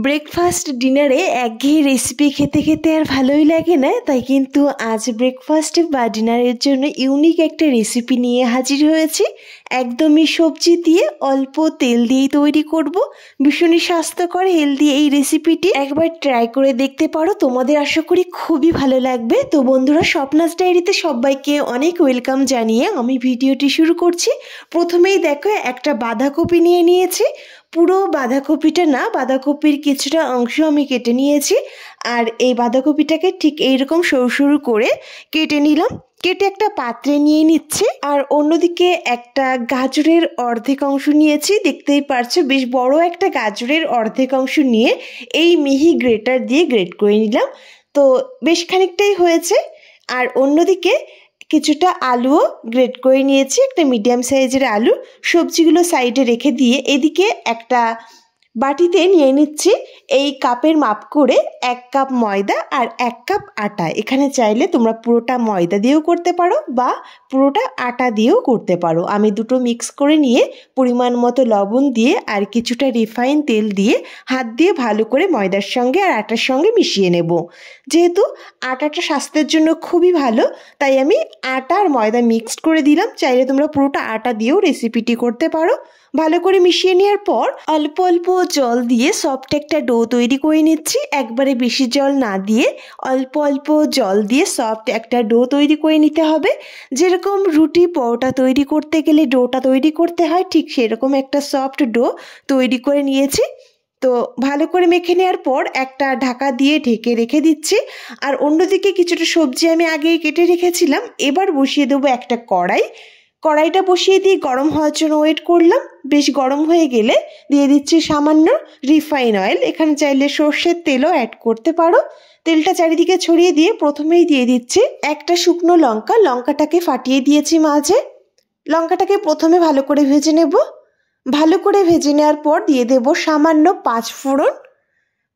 Breakfast ডিনারে একঘেয়ে recipe খেতে খেতে আর ভালোই লাগে না, তাই কিন্তু আজ ব্রেকফাস্ট বা ডিনারের জন্য ইউনিক একটা রেসিপি নিয়ে হাজির হয়েছি। একদমই সবজি দিয়ে অল্প তেল দিয়েই তৈরি করব ভীষণই স্বাস্থ্যকর হেলদি এই রেসিপিটি। একবার ট্রাই করে দেখতে পারো, তোমাদের আশা করি খুবই ভালো লাগবে। তো বন্ধুরা, স্বপ্নাস ডায়েরিতে সবাইকে অনেক ওয়েলকাম জানিয়ে আমি ভিডিওটি শুরু করছি। প্রথমেই দেখো, একটা বাঁধাকপি নিয়ে নিয়েছি। পুরো বাঁধাকপিটা না, বাঁধাকপির কিছুটা অংশ আমি কেটে নিয়েছি। আর এই বাঁধাকপিটাকে ঠিক এইরকম সরু সরু করে কেটে নিলাম। কেটে একটা পাত্রে নিয়ে নিচ্ছি। আর অন্যদিকে একটা গাজরের অর্ধেক অংশ নিয়েছি। দেখতেই পারছো, বেশ বড় একটা গাজরের অর্ধেক অংশ নিয়ে এই মিহি গ্রেটার দিয়ে গ্রেট করে নিলাম। তো বেশ খানিকটাই হয়েছে। আর অন্যদিকে কিছুটা আলুও গ্রেট করে নিয়েছি, একটা মিডিয়াম সাইজের আলু। সবজিগুলো সাইডে রেখে দিয়ে এদিকে একটা বাটিতে নিয়ে নিচ্ছি এই কাপের মাপ করে 1 কাপ ময়দা আর 1 কাপ আটা। এখানে চাইলে তোমরা পুরোটা ময়দা দিয়েও করতে পারো বা পুরোটা আটা দিয়েও করতে পারো। আমি দুটো মিক্স করে নিয়ে পরিমাণ মতো লবণ দিয়ে আর কিছুটা রিফাইন তেল দিয়ে হাত দিয়ে ভালো করে ময়দার সঙ্গে আর আটার সঙ্গে মিশিয়ে নেব। যেহেতু আটাটা স্বাস্থ্যের জন্য খুবই ভালো, তাই আমি আটা আর ময়দা মিক্সড করে দিলাম। চাইলে তোমরা পুরোটা আটা দিয়েও রেসিপিটি করতে পারো। ভালো করে মিশিয়ে নেওয়ার পর অল্প অল্প জল দিয়ে সফট একটা ডো তৈরি করে নিচ্ছি। একবারে বেশি জল না দিয়ে অল্প অল্প জল দিয়ে সফট একটা ডো তৈরি করে নিতে হবে। যেরকম রুটি পরোটা তৈরি করতে গেলে ডোটা তৈরি করতে হয়, ঠিক সেরকম একটা সফট ডো তৈরি করে নিয়েছি। তো ভালো করে মেখে নেওয়ার পর একটা ঢাকা দিয়ে ঢেকে রেখে দিচ্ছি। আর অন্যদিকে কিছুটা সবজি আমি আগেই কেটে রেখেছিলাম। এবার বসিয়ে দেবো একটা কড়াইটা বসিয়ে দিয়ে গরম হওয়ার জন্য ওয়েট করলাম। বেশ গরম হয়ে গেলে দিয়ে দিচ্ছি সামান্য রিফাইন অয়েল। এখানে চাইলে সর্ষের তেলও অ্যাড করতে পারো। তেলটা চারিদিকে ছড়িয়ে দিয়ে প্রথমেই দিয়ে দিচ্ছি একটা শুকনো লঙ্কা। লঙ্কাটাকে ফাটিয়ে দিয়েছি মাঝে। লঙ্কাটাকে প্রথমে ভালো করে ভেজে নেব। ভালো করে ভেজে নেওয়ার পর দিয়ে দেব সামান্য 5 ফোড়ন।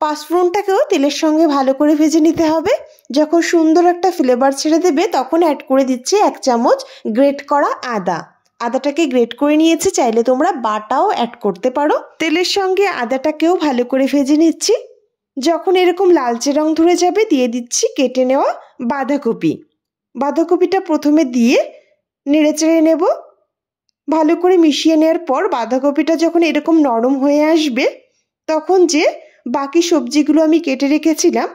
5 ফোড়নটাকেও তেলের সঙ্গে ভালো করে ভেজে নিতে হবে। যখন সুন্দর একটা ফ্লেভার ছেড়ে দেবে তখন অ্যাড করে দিচ্ছি 1 চামচ গ্রেট করা আদা। আদাটাকে গ্রেট করে নিয়েছি, চাইলে তোমরা বাটাও অ্যাড করতে পারো। তেলের সঙ্গে আদাটাকেও ভালো করে ভেজে নিচ্ছি। যখন এরকম লালচে রং ধরে যাবে দিয়ে দিচ্ছি কেটে নেওয়া বাঁধাকপি। বাঁধাকপিটা প্রথমে দিয়ে নেড়েচেড়ে নেব। ভালো করে মিশিয়ে নেওয়ার পর বাঁধাকপিটা যখন এরকম নরম হয়ে আসবে তখন যে বাকি সবজিগুলো আমি কেটে রেখেছিলাম,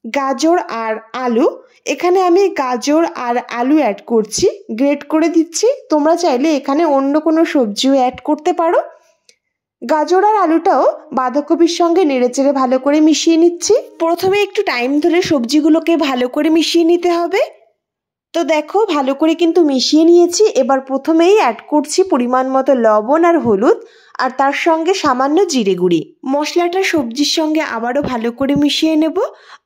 গাজর আর আলু, এখানে আমি গাজর আর আলু অ্যাড করছি, গ্রেট করে দিচ্ছি। তোমরা চাইলে এখানে অন্য কোনো সবজিও অ্যাড করতে পারো। গাজর আর আলুটাও বাঁধাকপির সঙ্গে নেড়েচেড়ে ভালো করে মিশিয়ে নিচ্ছি। প্রথমে একটু টাইম ধরে সবজিগুলোকে ভালো করে মিশিয়ে নিতে হবে। তো দেখো, ভালো করে কিন্তু মিশিয়ে নিয়েছি। এবার প্রথমেই অ্যাড করছি পরিমাণ মতো লবণ আর হলুদ, আর তার সঙ্গে সামান্য জিরে গুঁড়ি। মশলাটা সবজির সঙ্গে আবারও ভালো করে মিশিয়ে নেব।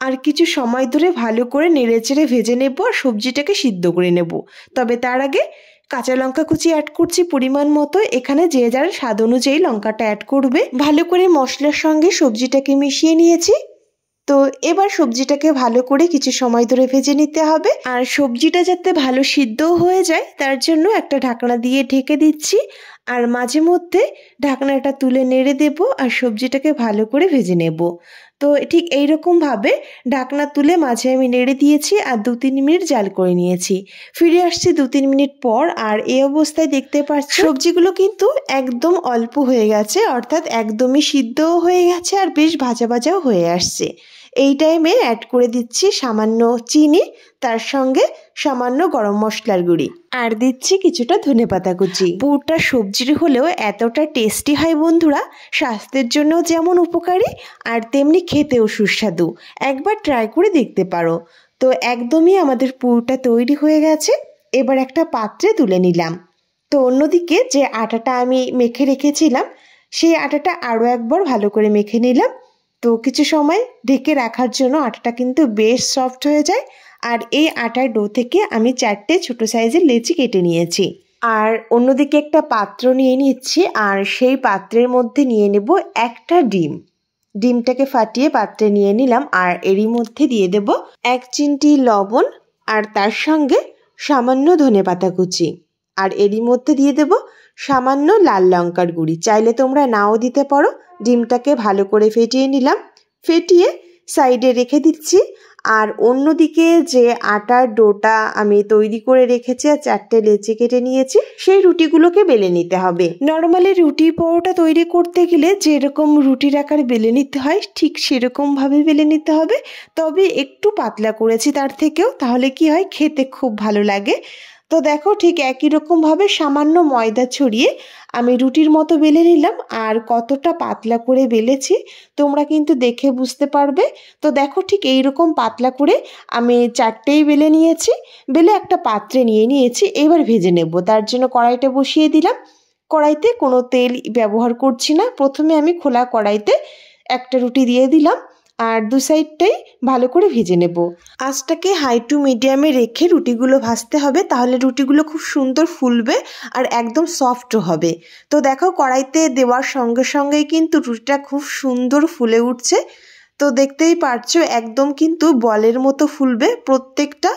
আর কিছু সময় ধরে ভালো করে নেড়েচেড়ে ভেজে নেব আর সবজিটাকে সিদ্ধ করে নেব। তবে তার আগে কাঁচা লঙ্কা কুচি অ্যাড করছি পরিমাণ মতো। এখানে যে যার স্বাদ অনুযায়ী লঙ্কাটা অ্যাড করবে। ভালো করে মশলার সঙ্গে সবজিটাকে মিশিয়ে নিয়েছি। তো এবার সবজিটাকে ভালো করে কিছু সময় ধরে ভেজে নিতে হবে। আর সবজিটা যাতে ভালো সিদ্ধও হয়ে যায় তার জন্য একটা ঢাকনা দিয়ে ঢেকে দিচ্ছি। আর মাঝে মধ্যে ঢাকনাটা তুলে নেড়ে দেব আর সবজিটাকে ভালো করে ভেজে নেব। তো ঠিক এইরকমভাবে ঢাকনা তুলে মাঝে আমি নেড়ে দিয়েছি আর 2-3 মিনিট জাল করে নিয়েছি। ফিরে আসছি 2-3 মিনিট পর। আর এই অবস্থায় দেখতে পাচ্ছি সবজিগুলো কিন্তু একদম অল্প হয়ে গেছে, অর্থাৎ একদমই সিদ্ধও হয়ে গেছে আর বেশ ভাজা ভাজাও হয়ে আসছে। এই টাইমে অ্যাড করে দিচ্ছি সামান্য চিনি, তার সঙ্গে সামান্য গরম মশলার গুঁড়ি, আর দিচ্ছি কিছুটা ধনেপাতা কুচি। পুরোটা সবজির হলেও এতটা টেস্টি হয় বন্ধুরা, স্বাস্থ্যের জন্য যেমন উপকারী আর তেমনি খেতেও সুস্বাদু। একবার ট্রাই করে দেখতে পারো। তো একদমই আমাদের পুরোটা তৈরি হয়ে গেছে। এবার একটা পাত্রে তুলে নিলাম। তো অন্যদিকে যে আটাটা আমি মেখে রেখেছিলাম সেই আটাটা আরও একবার ভালো করে মেখে নিলাম। তো কিছু সময় ঢেকে রাখার জন্য আটাটা কিন্তু বেশ সফট হয়ে যায়। আর এই আটার ডো থেকে আমি 4টে ছোট সাইজের লেচি কেটে নিয়েছি। আর অন্যদিকে একটা পাত্র নিয়ে নিচ্ছি আর সেই পাত্রের মধ্যে নিয়ে নেব একটা ডিম। ডিমটাকে ফাটিয়ে পাত্রে নিয়ে নিলাম। আর এরই মধ্যে দিয়ে দেব 1 চিমটি লবণ আর তার সঙ্গে সামান্য ধনেপাতা কুচি। আর এরই মধ্যে দিয়ে দেব সামান্য লাল লঙ্কার গুঁড়ি। চাইলে তোমরা নাও দিতে পারো। ডিমটাকে ভালো করে ফেটিয়ে নিলাম। ফেটিয়ে সাইডে রেখে দিচ্ছি। আর অন্যদিকে যে আটার ডোটা আমি তৈরি করে রেখেছি আর 4টে লেচি কেটে নিয়েছি, সেই রুটিগুলোকে বেলে নিতে হবে। নর্মালি রুটি পরোটা তৈরি করতে গেলে যেরকম রুটির আকার বেলে নিতে হয় ঠিক সেরকমভাবে বেলে নিতে হবে, তবে একটু পাতলা করেছি তার থেকেও, তাহলে কি হয় খেতে খুব ভালো লাগে। তো দেখো ঠিক একই রকমভাবে সামান্য ময়দা ছড়িয়ে আমি রুটির মতো বেলে নিলাম। আর কতটা পাতলা করে বেলেছি তোমরা কিন্তু দেখে বুঝতে পারবে। তো দেখো ঠিক এইরকম পাতলা করে আমি 4টেই বেলে নিয়েছি, বেলে একটা পাত্রে নিয়ে নিয়েছি। এবার ভেজে নেব। তার জন্য কড়াইটা বসিয়ে দিলাম। কড়াইতে কোনো তেল ব্যবহার করছি না। প্রথমে আমি খোলা কড়াইতে একটা রুটি দিয়ে দিলাম আর 2 সাইডটাই ভালো করে ভেজে নেব। আঁচটাকে হাই টু মিডিয়ামে রেখে রুটিগুলো ভাজতে হবে, তাহলে রুটিগুলো খুব সুন্দর ফুলবে আর একদম সফটও হবে। তো দেখো কড়াইতে দেওয়ার সঙ্গে সঙ্গেই কিন্তু রুটিটা খুব সুন্দর ফুলে উঠছে। তো দেখতেই পারছো একদম কিন্তু বলের মতো ফুলবে প্রত্যেকটা,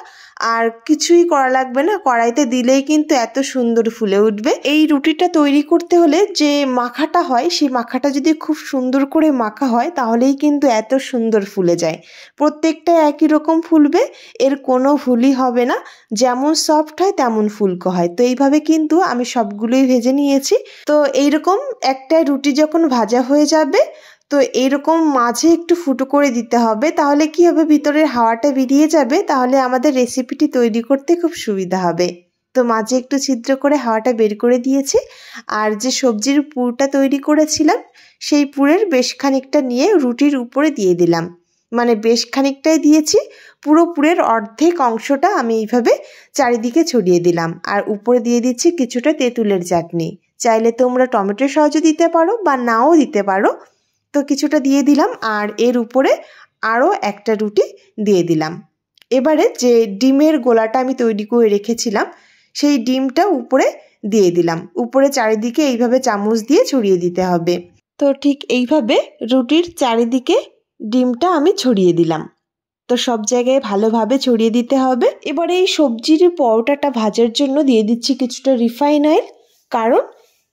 আর কিছুই করা লাগবে না, কড়াইতে দিলেই কিন্তু এত সুন্দর ফুলে উঠবে। এই রুটিটা তৈরি করতে হলে যে মাখাটা হয় সেই মাখাটা যদি খুব সুন্দর করে মাখা হয় তাহলেই কিন্তু এত সুন্দর ফুলে যায়। প্রত্যেকটা একই রকম ফুলবে, এর কোনো ভুলই হবে না, যেমন সফট হয় তেমন ফুলকো হয়। তো এইভাবে কিন্তু আমি সবগুলোই ভেজে নিয়েছি। তো এইরকম একটা রুটি যখন ভাজা হয়ে যাবে তো এইরকম মাঝে একটু ফুটো করে দিতে হবে, তাহলে কি হবে ভিতরের হাওয়াটা বেরিয়ে যাবে, তাহলে আমাদের রেসিপিটি তৈরি করতে খুব সুবিধা হবে। তো মাঝে একটু ছিদ্র করে হাওয়াটা বের করে দিয়েছি। আর যে সবজির পুরটা তৈরি করেছিলাম সেই পুরের বেশ খানিকটা নিয়ে রুটির উপরে দিয়ে দিলাম, মানে বেশ খানিকটাই দিয়েছি, পুরো পুরের অর্ধেক অংশটা আমি এইভাবে চারিদিকে ছড়িয়ে দিলাম। আর উপরে দিয়ে দিচ্ছি কিছুটা তেঁতুলের চাটনি, চাইলে তোমরা টমেটো সহজে দিতে পারো বা নাও দিতে পারো। তো কিছুটা দিয়ে দিলাম আর এর উপরে আরও একটা রুটি দিয়ে দিলাম। এবারে যে ডিমের গোলাটা আমি তৈরি করে রেখেছিলাম সেই ডিমটা উপরে দিয়ে দিলাম। উপরে চারিদিকে এইভাবে চামচ দিয়ে ছড়িয়ে দিতে হবে। তো ঠিক এইভাবে রুটির চারিদিকে ডিমটা আমি ছড়িয়ে দিলাম। তো সব জায়গায় ভালোভাবে ছড়িয়ে দিতে হবে। এবারে এই সবজির পরোটাটা ভাজার জন্য দিয়ে দিচ্ছি কিছুটা রিফাইন অয়েল, কারণ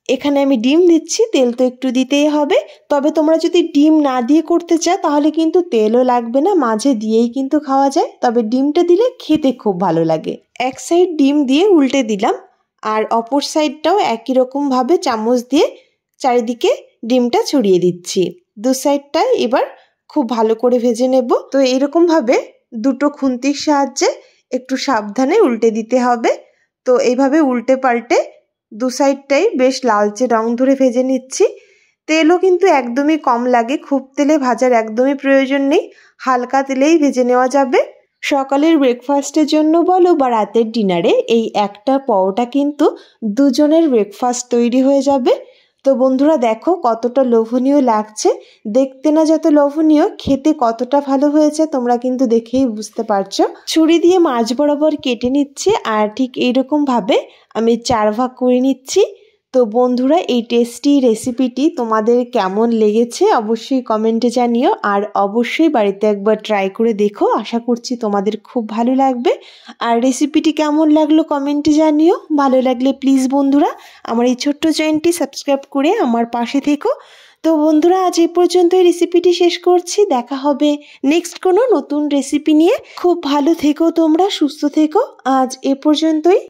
এখানে আমি ডিম দিচ্ছি, তেল তো একটু দিতেই হবে। তবে তোমরা যদি ডিম না দিয়ে করতে চাও তাহলে কিন্তু তেলও লাগবে না, মাঝে দিয়েই কিন্তু খাওয়া যায়, তবে ডিমটা দিলে খেতে খুব ভালো লাগে। এক সাইড ডিম দিয়ে উল্টে দিলাম আর অপর সাইডটাও একই রকমভাবে চামচ দিয়ে চারিদিকে ডিমটা ছড়িয়ে দিচ্ছি। 2 সাইডটা এবার খুব ভালো করে ভেজে নেব। তো এইরকমভাবে দুটো খুন্তির সাহায্যে একটু সাবধানে উল্টে দিতে হবে। তো এইভাবে উল্টে পাল্টে 2 সাইডটাই বেশ লালচে রং ধরে ভেজে নিচ্ছি। তেলও কিন্তু একদমই কম লাগে, খুব তেলে ভাজার একদমই প্রয়োজন নেই, হালকা তেলেই ভেজে নেওয়া যাবে। সকালের ব্রেকফাস্টের জন্য বলো বা রাতের ডিনারে এই একটা পরোটা কিন্তু দুজনের ব্রেকফাস্ট তৈরি হয়ে যাবে। তো বন্ধুরা দেখো কতটা লোভনীয় লাগছে, দেখতে না যত লোভনীয়, খেতে কতটা ভালো হয়েছে তোমরা কিন্তু দেখেই বুঝতে পারছো। ছুরি দিয়ে মাঝ বরাবর কেটে নিচ্ছি আর ঠিক এইরকম ভাবে আমি 4 ভাগ করে নিচ্ছি। তো বন্ধুরা এই টেস্টি রেসিপিটি তোমাদের কেমন লেগেছে অবশ্যই কমেন্টে জানিও, আর অবশ্যই বাড়িতে একবার ট্রাই করে দেখো, আশা করছি তোমাদের খুব ভালো লাগবে। আর রেসিপিটি কেমন লাগলো কমেন্টে জানিও, ভালো লাগলে প্লিজ বন্ধুরা আমার এই ছোট্ট চ্যানেলটি সাবস্ক্রাইব করে আমার পাশে থেকো। তো বন্ধুরা আজ এই পর্যন্তই রেসিপিটি শেষ করছি, দেখা হবে নেক্সট কোনো নতুন রেসিপি নিয়ে। খুব ভালো থেকো তোমরা, সুস্থ থেকো, আজ এ পর্যন্তই।